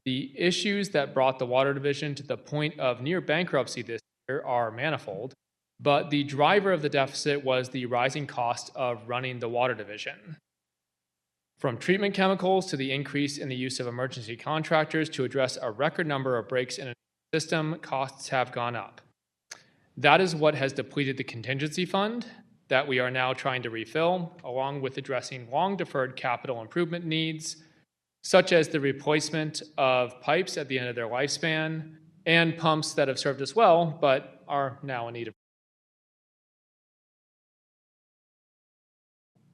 The issues that brought the water division to the point of near bankruptcy this year are manifold, but the driver of the deficit was the rising cost of running the water division. From treatment chemicals to the increase in the use of emergency contractors to address a record number of breaks in a system, costs have gone up. That is what has depleted the contingency fund that we are now trying to refill, along with addressing long deferred capital improvement needs, such as the replacement of pipes at the end of their lifespan and pumps that have served us well but are now in need of.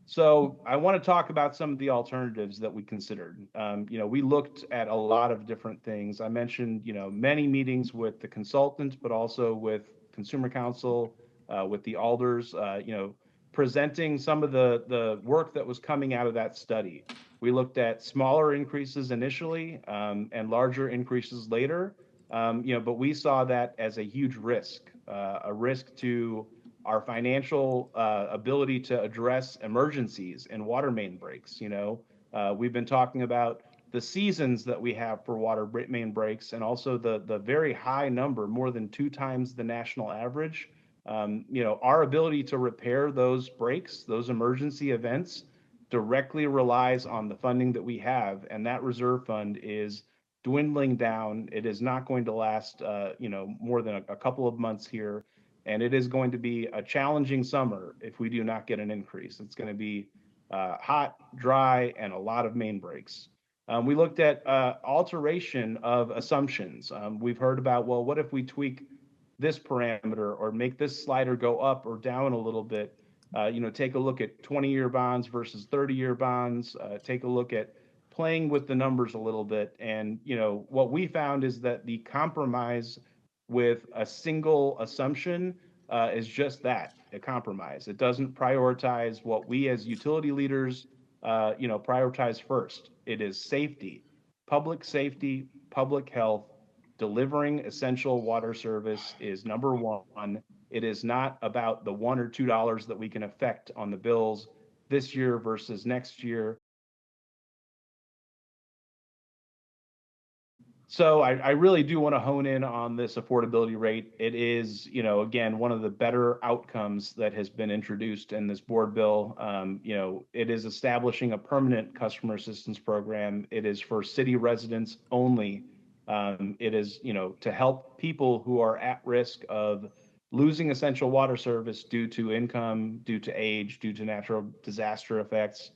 So I want to talk about some of the alternatives that we considered. We looked at a lot of different things. I mentioned, many meetings with the consultant, but also with Consumer Council, with the alders, presenting some of the work that was coming out of that study. We looked at smaller increases initially and larger increases later, but we saw that as a huge risk, a risk to our financial ability to address emergencies and water main breaks. We've been talking about the seasons that we have for water main breaks, and also the very high number, more than 2 times the national average. Our ability to repair those breaks, those emergency events, directly relies on the funding that we have, and that reserve fund is dwindling down. It is not going to last, more than a couple of months here. And it is going to be a challenging summer if we do not get an increase. It's going to be hot, dry, and a lot of main breaks. We looked at alteration of assumptions. We've heard about, well, what if we tweak this parameter or make this slider go up or down a little bit? Take a look at 20-year bonds versus 30-year bonds. Take a look at playing with the numbers a little bit. And, what we found is that the compromise with a single assumption is just that, a compromise. It doesn't prioritize what we as utility leaders, prioritize first. It is safety, public health. Delivering essential water service is number one. It is not about the $1 or $2 that we can affect on the bills this year versus next year. So I really do want to hone in on this affordability rate. It is, again, one of the better outcomes that has been introduced in this board bill. It is establishing a permanent customer assistance program. It is for city residents only. It is, to help people who are at risk of losing essential water service due to income, due to age, due to natural disaster effects.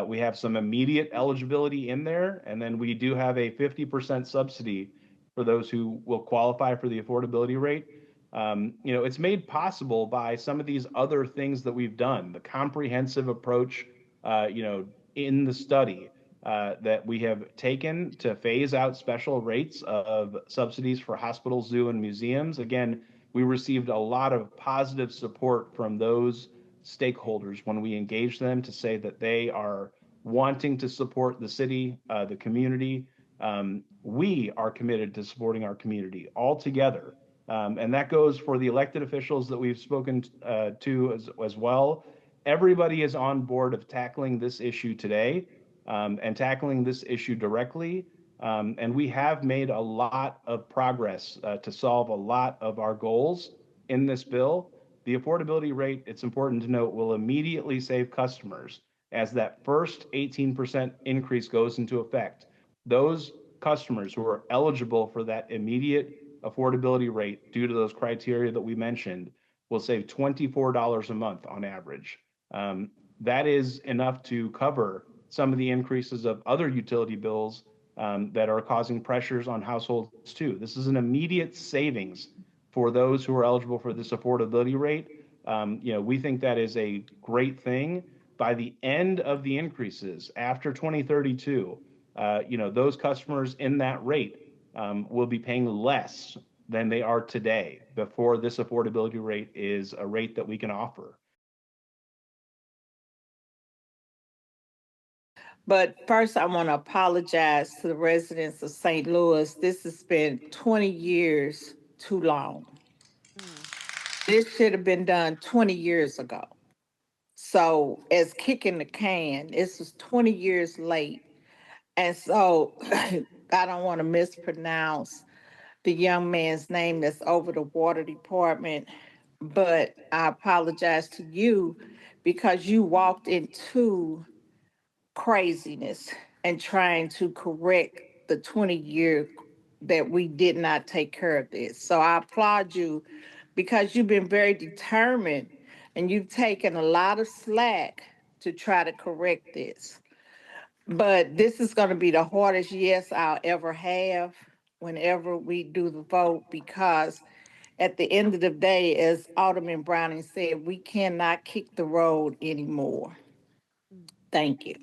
We have some immediate eligibility in there, and then we do have a 50% subsidy for those who will qualify for the affordability rate. It's made possible by some of these other things that we've done, the comprehensive approach, in the study that we have taken to phase out special rates of subsidies for hospitals, zoo, and museums. Again, we received a lot of positive support from those stakeholders when we engage them to say that they are wanting to support the city, the community. We are committed to supporting our community all together. And that goes for the elected officials that we've spoken to as well. Everybody is on board of tackling this issue today and tackling this issue directly. And we have made a lot of progress to solve a lot of our goals in this bill. The affordability rate, it's important to note, will immediately save customers as that first 18% increase goes into effect. Those customers who are eligible for that immediate affordability rate due to those criteria that we mentioned will save $24 a month on average. That is enough to cover some of the increases of other utility bills that are causing pressures on households too. This is an immediate savings for those who are eligible for this affordability rate. We think that is a great thing. By the end of the increases after 2032, those customers in that rate will be paying less than they are today before this affordability rate is a rate that we can offer. But first, I want to apologize to the residents of St. Louis. This has been 20 years too long. This should have been done 20 years ago. So as kicking the can, this was 20 years late. And so I don't want to mispronounce the young man's name that's over the water department, but I apologize to you because you walked into craziness and trying to correct the 20-year that we did not take care of this. So I applaud you because you've been very determined and you've taken a lot of slack to try to correct this. But this is going to be the hardest yes I'll ever have whenever we do the vote, because at the end of the day, as Alderman Browning said, we cannot kick the road anymore. Thank you.